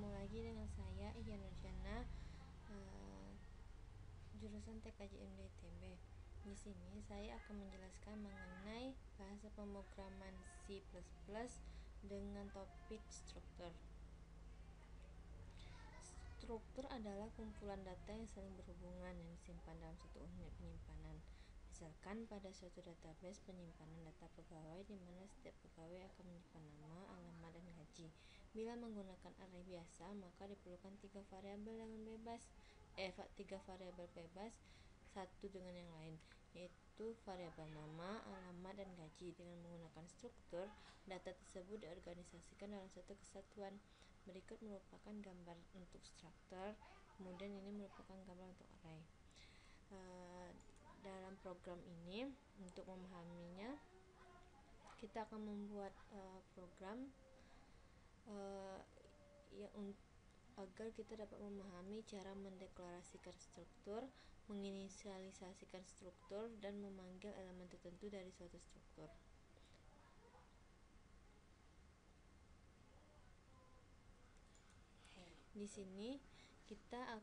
Ketemu lagi dengan saya Iya Nurjana, jurusan TKJMD ITB. Di sini saya akan menjelaskan mengenai bahasa pemrograman C++ dengan topik struktur. Struktur adalah kumpulan data yang saling berhubungan yang disimpan dalam satu unit penyimpanan. Misalkan pada suatu database penyimpanan data pegawai di mana setiap pegawai akan menyimpan nama, alamat, dan gaji. Bila menggunakan array biasa, maka diperlukan tiga variabel bebas satu dengan yang lain, yaitu variabel nama, alamat, dan gaji. Dengan menggunakan struktur, data tersebut diorganisasikan dalam satu kesatuan. Berikut merupakan gambar untuk struktur, kemudian ini merupakan gambar untuk array. Dalam program ini, untuk memahaminya, kita akan membuat program agar kita dapat memahami cara mendeklarasikan struktur, menginisialisasikan struktur, dan memanggil elemen tertentu dari suatu struktur. Di sini kita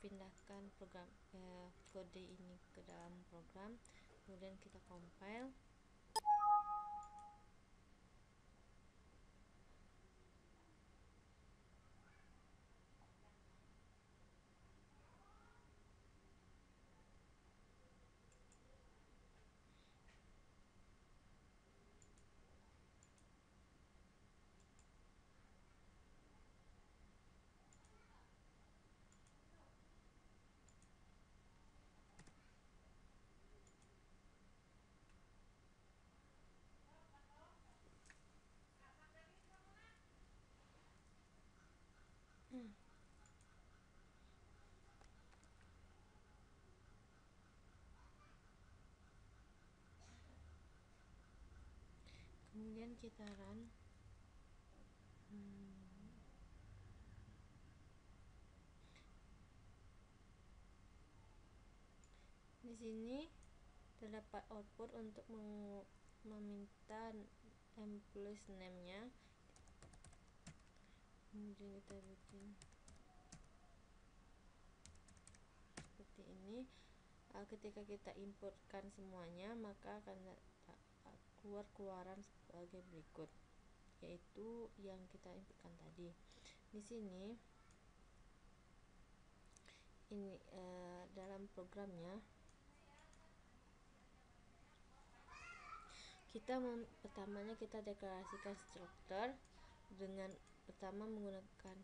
pindahkan program kode ini ke dalam program, kemudian kita compile. Kemudian kita run. Di sini terdapat output untuk meminta employees name-nya. Kemudian kita bikin seperti ini. Ketika kita inputkan semuanya, maka akan keluaran sebagai berikut, yaitu yang kita inputkan tadi. Di sini dalam programnya pertamanya kita deklarasikan struktur dengan pertama menggunakan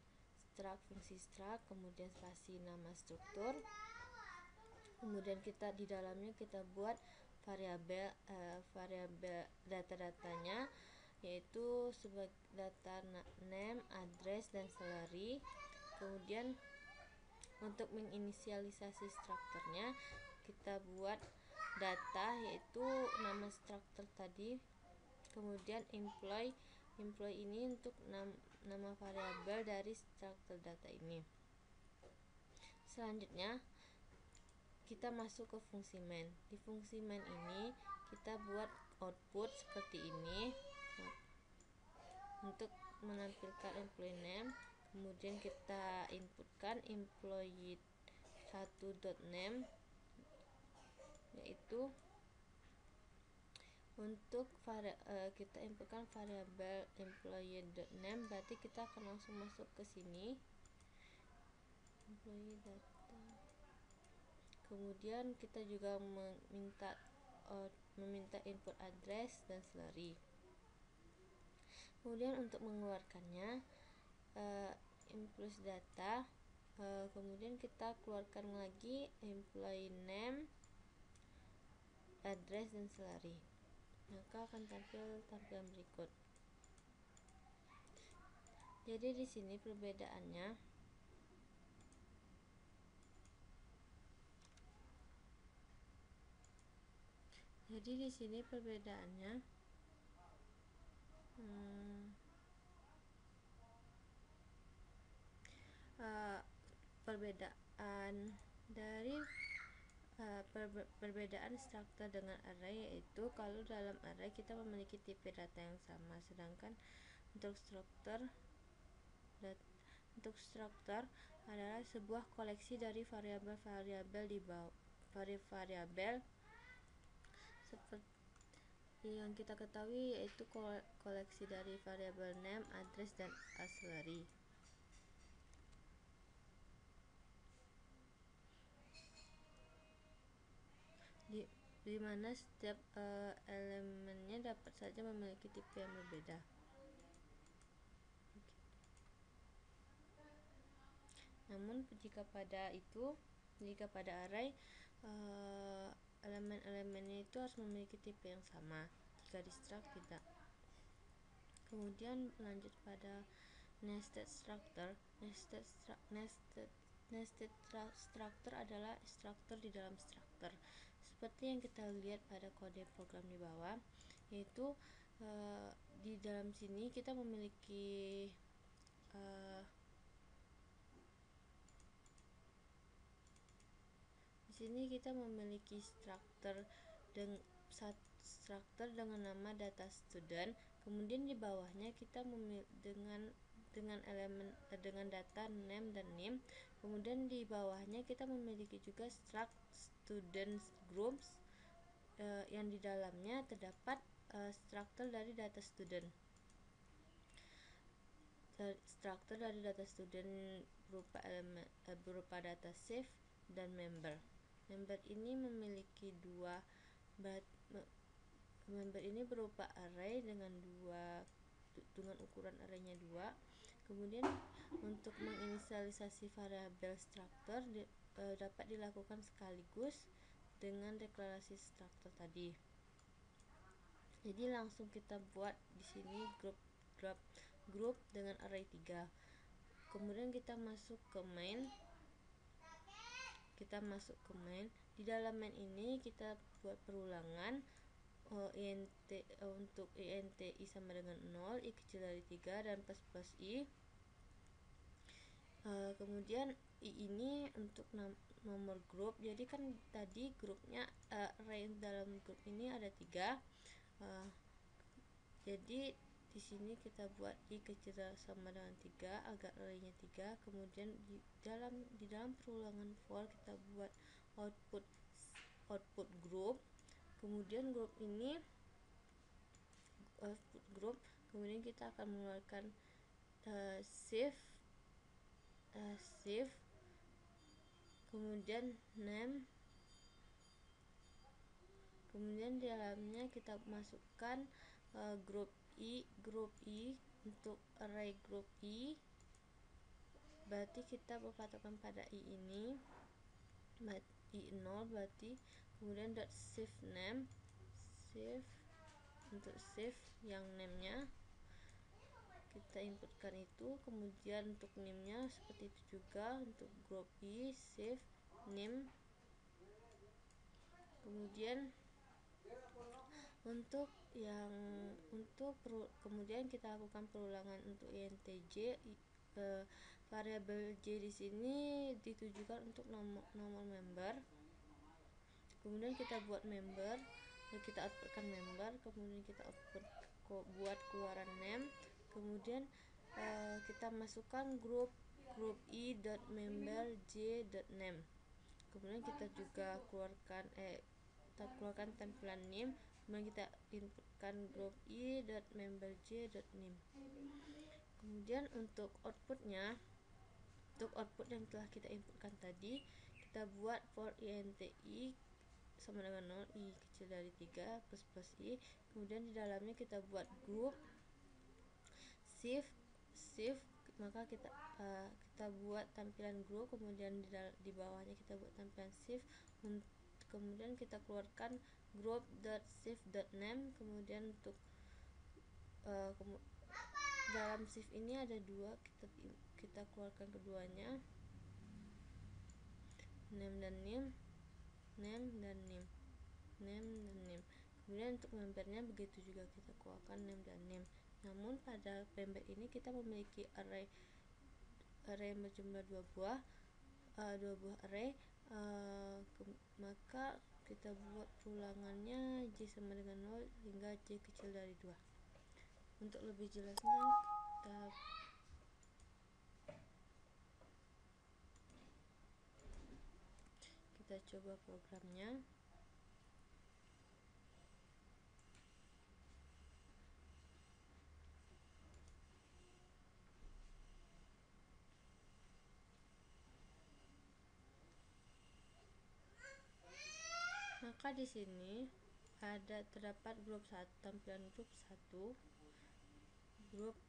struct, fungsi struct, kemudian spasi nama struktur. Kemudian kita di dalamnya kita buat variabel data-datanya, yaitu sebagai data name, address, dan salary. Kemudian untuk menginisialisasi strukturnya kita buat data, yaitu nama struktur tadi. Kemudian employee ini untuk nama variabel dari struktur data ini. Selanjutnya kita masuk ke fungsi main. Di fungsi main ini kita buat output seperti ini untuk menampilkan employee name. Kemudian kita inputkan employee 1.name, yaitu untuk kita inputkan variabel employee.name, berarti kita akan langsung masuk ke sini employee data. Kemudian kita juga meminta input address dan salary. Kemudian untuk mengeluarkannya, input data, kemudian kita keluarkan lagi employee name, address, dan salary. Maka akan tampil tampilan berikut. Jadi di sini perbedaannya, perbedaan struktur dengan array, yaitu kalau dalam array kita memiliki tipe data yang sama, sedangkan Untuk struktur adalah sebuah koleksi dari variabel-variabel di bawah variabel seperti yang kita ketahui, yaitu koleksi dari variabel name, address, dan auxiliary. Di mana setiap elemennya dapat saja memiliki tipe yang berbeda. Namun jika pada array elemen-elemennya itu harus memiliki tipe yang sama. Jika di struct tidak. Kemudian lanjut pada nested structure. Nested structure adalah struktur di dalam struktur. Seperti yang kita lihat pada kode program di bawah, yaitu di dalam sini kita memiliki di sini kita memiliki struktur dengan nama data student. Kemudian di bawahnya kita dengan elemen dengan data name dan name. Kemudian di bawahnya kita memiliki juga struct student groups yang di dalamnya terdapat struktur dari data student. Struktur dari data student berupa data safe dan member. Member ini memiliki member ini berupa array dengan ukuran arraynya 2. Kemudian untuk menginisialisasi variabel struktur dapat dilakukan sekaligus dengan deklarasi struktur tadi. Jadi langsung kita buat di sini grup dengan array 3. Kemudian kita masuk ke main. Di dalam main ini kita buat perulangan untuk int i sama dengan 0, i kecil dari 3, dan plus i. Kemudian i ini untuk nomor grup. Jadi kan tadi grupnya array dalam grup ini ada 3. Jadi di sini kita buat i kecil sama dengan 3 agar arraynya 3. Kemudian di dalam perulangan for kita buat output group. Kemudian kemudian kita akan mengeluarkan shift kemudian name. Kemudian di dalamnya kita masukkan grup i untuk array grup i. Berarti kita berpatokan pada i ini, i 0 berarti. Kemudian shift name, untuk shift yang name-nya kita inputkan itu. Kemudian untuk name-nya seperti itu juga, untuk grup i shift name. Kemudian kemudian kita lakukan perulangan untuk intj. Variabel j di sini ditujukan untuk nomor member. Kemudian kita buat member, kita outputkan member. Kemudian kita buat keluaran name. Kemudian kita masukkan grup i member j name. Kemudian kita juga keluarkan tampilan name. Kemudian kita inputkan grup i member j name. Kemudian untuk output yang telah kita inputkan tadi, kita buat for int i sama dengan 0, i kecil dari 3 plus i. Kemudian di dalamnya kita buat grup shift, maka kita buat tampilan grup. Kemudian di bawahnya kita buat tampilan shift. Kemudian kita keluarkan grup shift name. Kemudian untuk dalam shift ini ada 2, kita keluarkan keduanya, name dan name. Kemudian untuk membernya begitu juga, kita keluarkan name dan name. Namun pada member ini kita memiliki array yang berjumlah 2 buah array, maka kita buat perulangannya j sama dengan 0 hingga j kecil dari 2. Untuk lebih jelasnya kita coba programnya. Maka di sini terdapat tampilan grup 1. Grup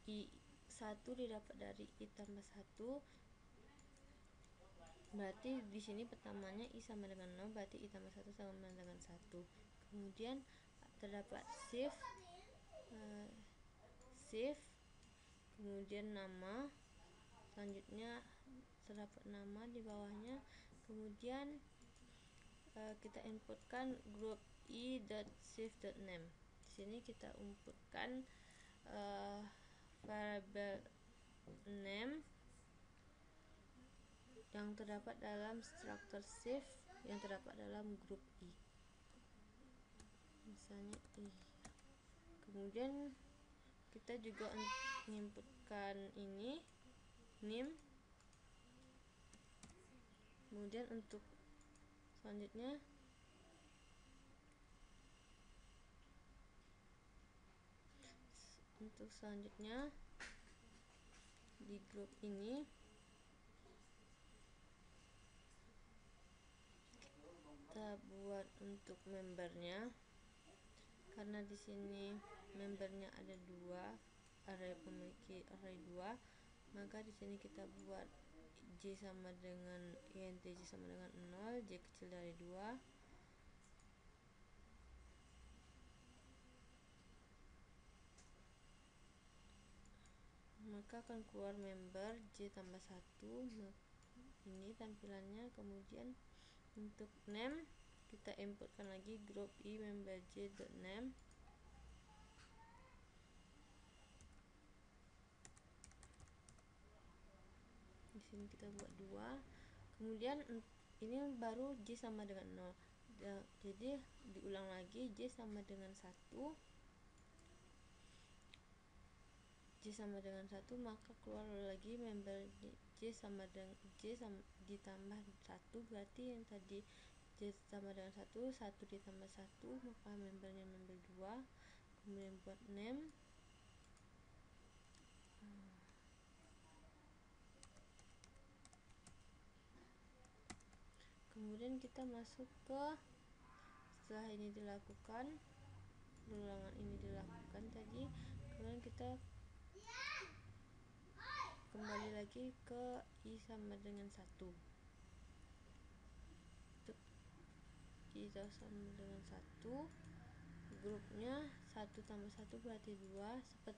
I1 didapat dari I tambah 1. Berarti di sini pertamanya I sama dengan 0, berarti I tambah 1 sama dengan 1. Kemudian terdapat shift, kemudian nama. Selanjutnya terdapat nama di bawahnya. Kemudian kita inputkan grup i.shift.name. Di sini kita inputkan variabel name yang terdapat dalam struktur shift yang terdapat dalam grup i. Misalnya i. Kemudian kita juga menginputkan ini name. Kemudian untuk selanjutnya di grup ini kita buat untuk membernya, karena di sini membernya ada 2, memiliki array 2, maka di sini kita buat j sama dengan int j sama dengan 0, j kecil dari 2. Maka akan keluar member j tambah 1. Ini tampilannya. Kemudian untuk name kita inputkan lagi grup i member j.name. Di sini kita buat 2. Kemudian ini baru j sama dengan 0. Jadi diulang lagi, j sama dengan 1. J sama dengan 1, maka keluar lagi member j sama dengan ditambah 1, berarti yang tadi j sama dengan 1 ditambah 1, maka membernya member 2. Kemudian buat name. Kemudian kita masuk ke, setelah ini dilakukan, ulangan ini dilakukan tadi, kemudian kita kembali lagi ke i sama dengan 1. Untuk i sama dengan 1, grupnya 1 tambah 1 berarti 2.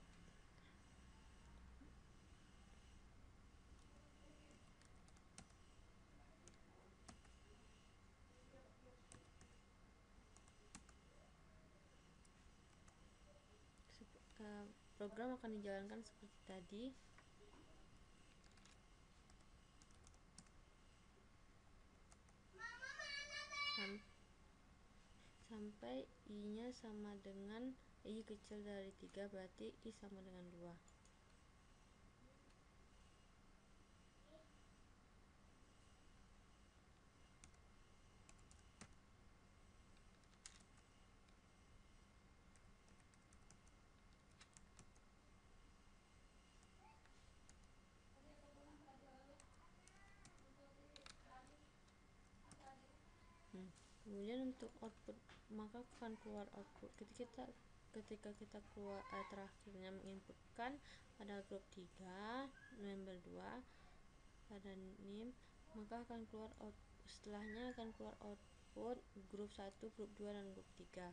Program akan dijalankan seperti tadi. Sampai i-nya sama dengan i kecil dari 3, berarti i sama dengan 2. Kemudian untuk output, maka akan keluar output ketika kita keluar terakhirnya menginputkan pada grup 3 member 2 pada name, maka akan keluar setelahnya akan keluar output grup 1, grup 2 dan grup 3.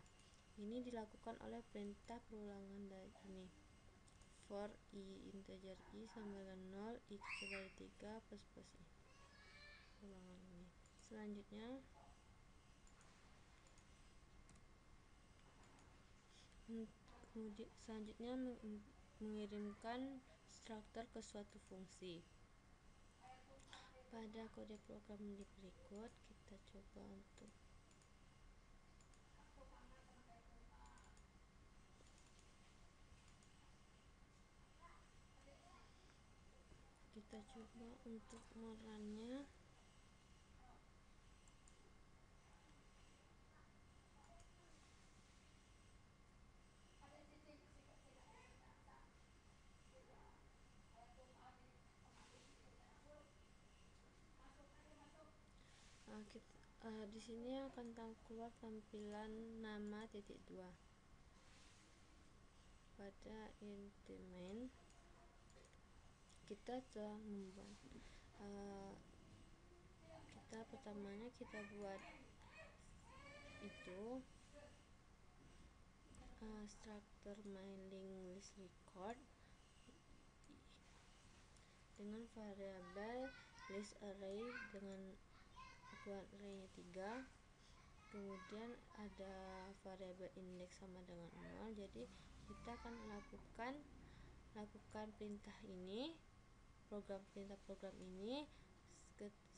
Ini dilakukan oleh perintah perulangan dari ini, for i integer i sama dengan 0, i kecil dari 3 plus i. Ulangan ini. Selanjutnya mengirimkan struktur ke suatu fungsi. Pada kode program berikut kita coba untuk kita coba untuk merunnya. Di sini akan keluar tampilan nama titik 2. Pada inti main kita telah membuat pertamanya kita buat itu struktur mailing list record dengan variabel list array dengan ukuran arraynya 3. Kemudian ada variabel index sama dengan 0. Jadi kita akan lakukan perintah ini, perintah program ini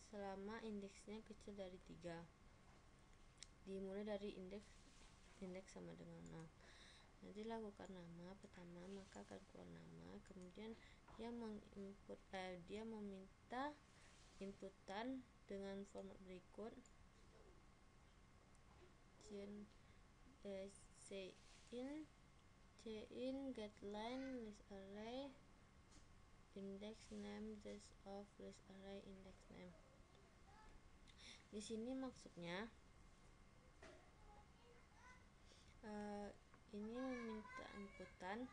selama indeksnya kecil dari 3. Dimulai dari indeks sama dengan 0. Nanti lakukan nama pertama, maka akan keluar nama. Kemudian dia meminta inputan dengan format berikut: cin getLine list array index name list of list array index name. Di sini maksudnya ini meminta inputan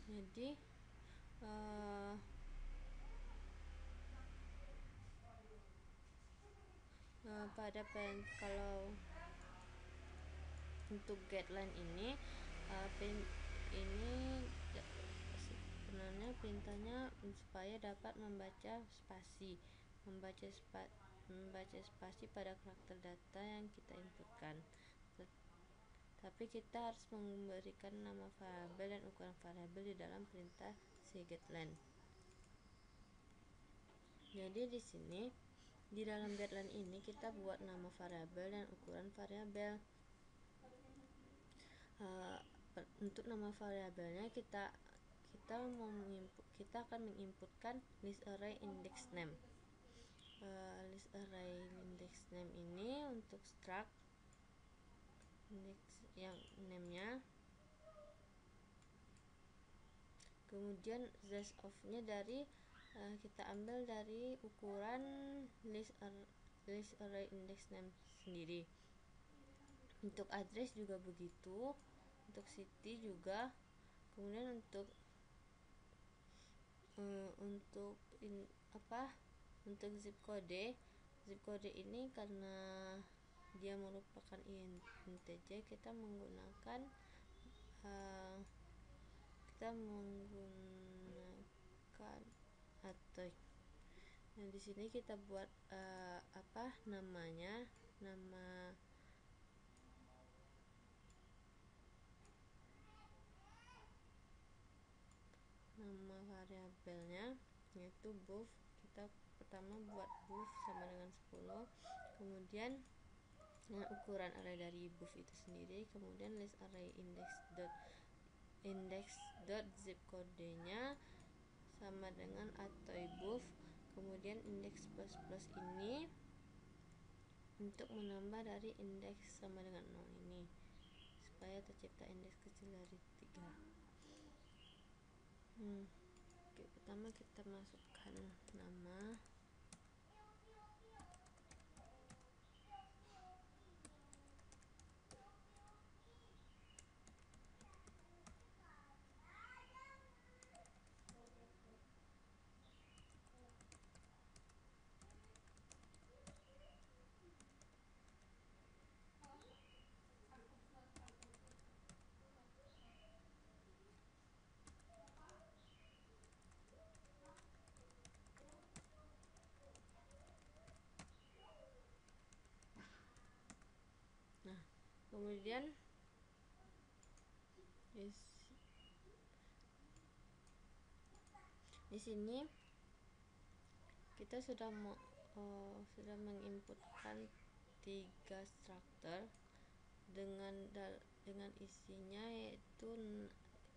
jadi kalau untuk getLine ini sebenarnya perintahnya supaya dapat membaca spasi pada karakter data yang kita inputkan. Tapi kita harus memberikan nama variabel dan ukuran variabel di dalam perintah getLine. Jadi di sini di dalam getLine ini kita buat nama variabel dan ukuran variabel. Untuk nama variabelnya kita akan menginputkan list array index name. List array index name ini untuk struct index yang name-nya. Kemudian zest of-nya kita ambil dari ukuran list array index name sendiri. Untuk address juga begitu, untuk city juga. Kemudian untuk zip kode ini karena dia merupakan integer, kita menggunakan atau. Nah, di sini kita buat nama variabelnya yaitu buff. Kita pertama buat buff sama dengan 10, kemudian ukuran array dari buff itu sendiri, kemudian list array index.zip kodenya sama dengan atau buff, kemudian index plus ini untuk menambah dari indeks sama dengan 0 ini supaya tercipta indeks kecil dari 3. Pertama kita masukkan nama. Kemudian di sini kita sudah menginputkan 3 struktur dengan isinya yaitu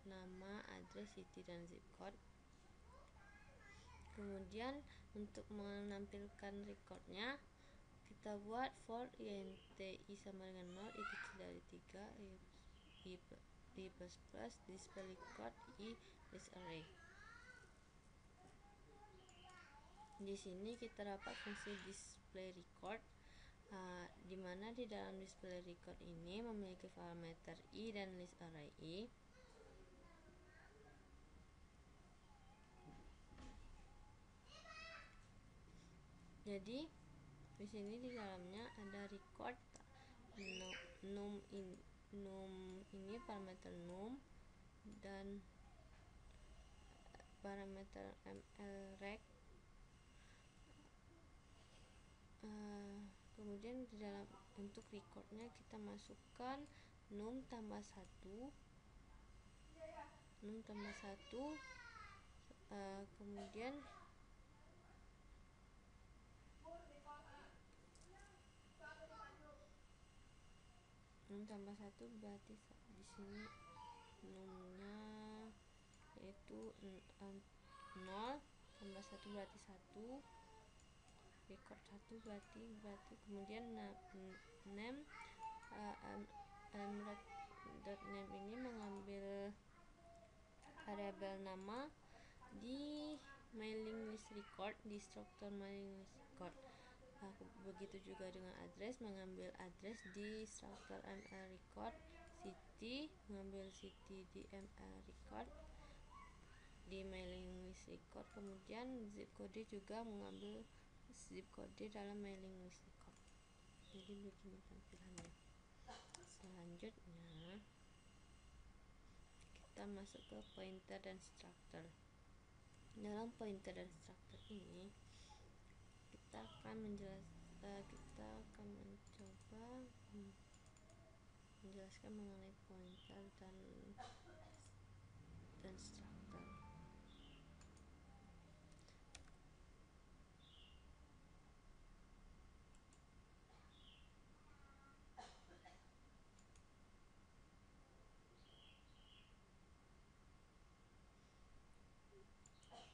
nama, address, city, dan zip code. Kemudian untuk menampilkan recordnya, kita buat for int I sama dengan 0, I kecil dari 3, I plus plus, display record I list array. Di sini kita dapat fungsi display record, di mana di dalam display record ini memiliki parameter I dan list array I. Jadi di sini di dalamnya ada record num ini parameter num dan parameter mlrec. Kemudian di dalam untuk recordnya kita masukkan num tambah 1, kemudian num tambah 1 berarti di sini numnya yaitu 0 tambah 1 berarti 1, record 1 berarti kemudian name mrec.name ini mengambil variabel nama di mailing list record, di struktur mailing list record. Begitu juga dengan address, mengambil address di struktur ml record, city mengambil city di ml record di mailing list record, kemudian zip code juga mengambil zip code dalam mailing list record. Jadi begini tampilannya. Selanjutnya kita masuk ke pointer dan struktur. Dalam pointer dan struktur ini kita akan mencoba menjelaskan mengenai pointer dan struktur.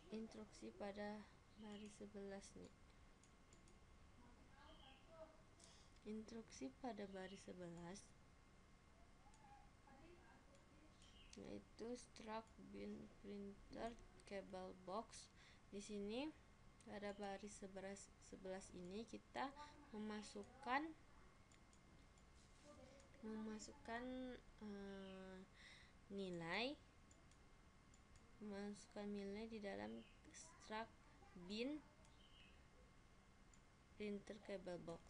Instruksi pada baris 11 nih. Instruksi pada baris 11 yaitu struct bin printer cable box. Di sini pada baris 11 ini kita memasukkan nilai di dalam struct bin printer cable box.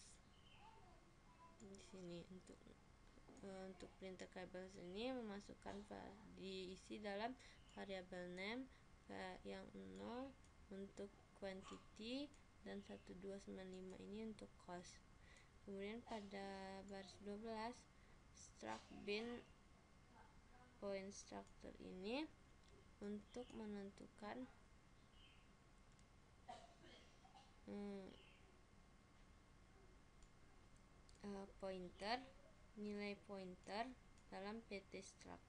Di sini untuk printer cable ini memasukkan diisi dalam variabel name yang 0 untuk quantity dan 1295 ini untuk cost. Kemudian pada baris 12 struct bin point structure ini untuk menentukan nilai pointer dalam pt struct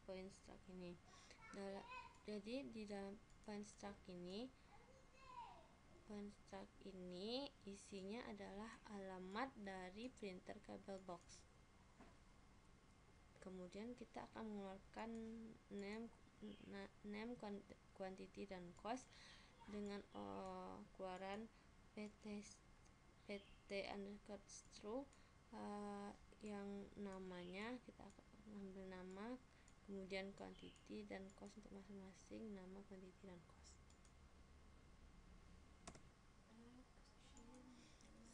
point struct ini. Jadi di dalam point struct ini isinya adalah alamat dari printer cable box. Kemudian kita akan mengeluarkan name, quantity, dan cost dengan keluaran pt underscore stru yang namanya kita akan ambil nama, kemudian quantity dan cost untuk masing-masing nama, quantity, dan cost.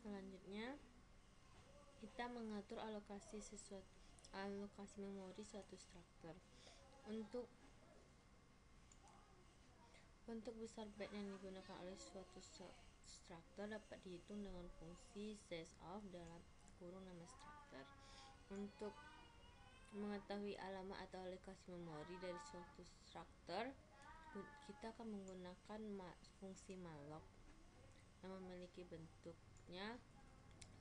Selanjutnya kita mengatur alokasi memori suatu struktur. Untuk besar byte yang digunakan oleh suatu struktur dapat dihitung dengan fungsi sizeof dalam kurung nama struktur. Untuk mengetahui alamat atau alokasi memori dari suatu struktur, kita akan menggunakan fungsi malloc yang memiliki bentuknya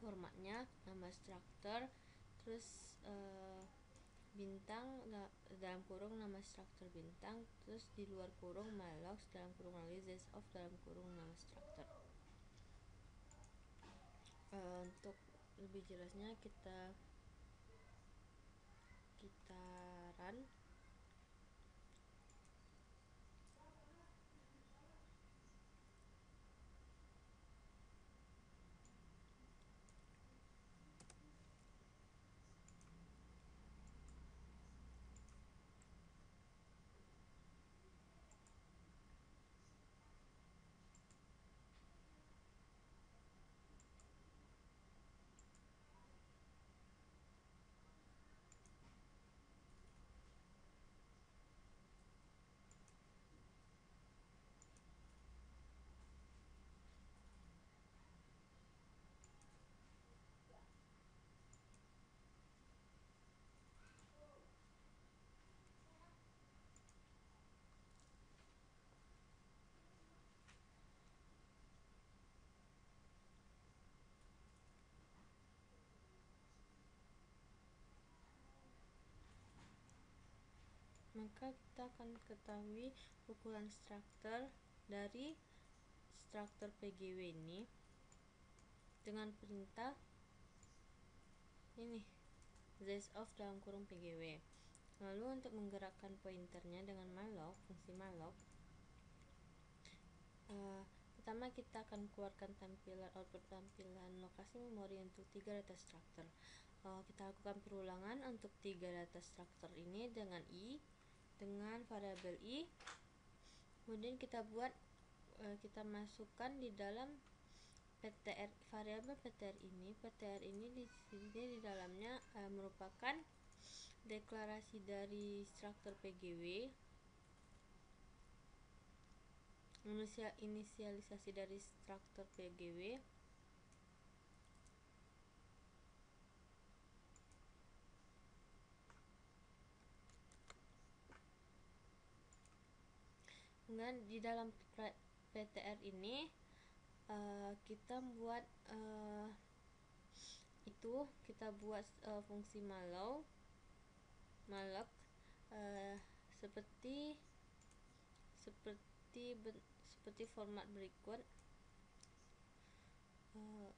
formatnya nama struktur, terus bintang dalam kurung nama struktur bintang, terus di luar kurung malloc dalam kurung lagi zest-of dalam kurung nama struktur. Untuk lebih jelasnya kita run. Maka kita akan ketahui ukuran struktur dari struktur PGW ini dengan perintah ini zest-of dalam kurung PGW. Lalu untuk menggerakkan pointernya dengan malloc, fungsi malloc, pertama kita akan keluarkan output tampilan lokasi memori untuk 3 data struktur. Kita lakukan perulangan untuk 3 data struktur ini dengan variabel i. Kemudian kita kita masukkan di dalam ptr variabel ptr ini. Ptr ini di sini di dalamnya merupakan deklarasi dari struktur PGW, inisialisasi dari struktur PGW, kemudian di dalam ptr ini kita buat fungsi malloc seperti format berikut,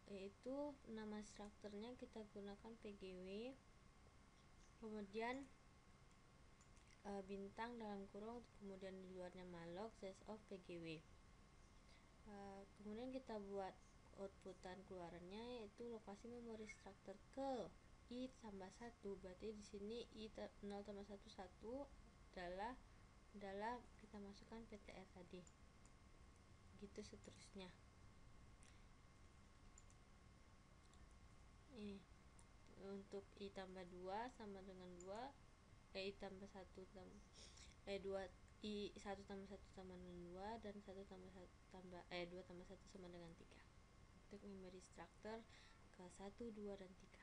yaitu nama strukturnya kita gunakan PGW, kemudian bintang dalam kurung, kemudian di luarnya malloc zest-of PGW. Kemudian kita buat outputan keluarannya, yaitu lokasi memori struktur ke i tambah 1. Berarti di sini i 0 tambah 1 adalah kita masukkan ptr tadi. Gitu seterusnya. Ini untuk i tambah 2 sama dengan 2, i tambah 1 i 1 tambah 1 sama dengan 2, dan 2 tambah 1 sama dengan 3 untuk memori struktur ke 1, 2, dan 3.